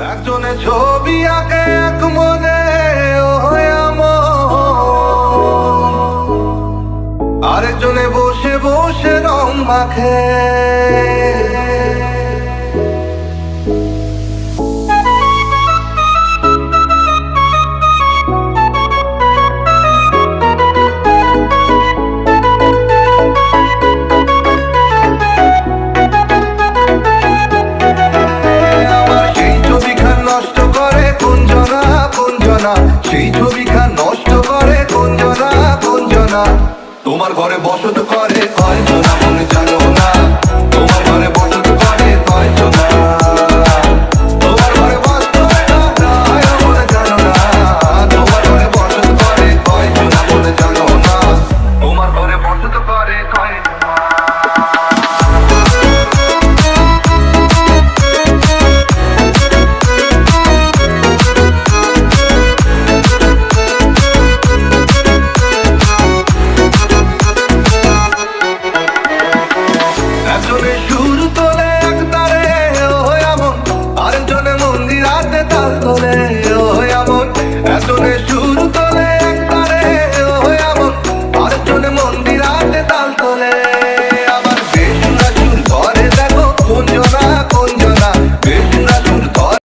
একজনে ছবি আঁকে এক মনে আরেকজনে বসে বসে রং মাখে। সেই ছবিখান নষ্ট করে কোনজনা কোনজনা, তোমার ঘরে বসত করে কয়জনা মনে জানো না।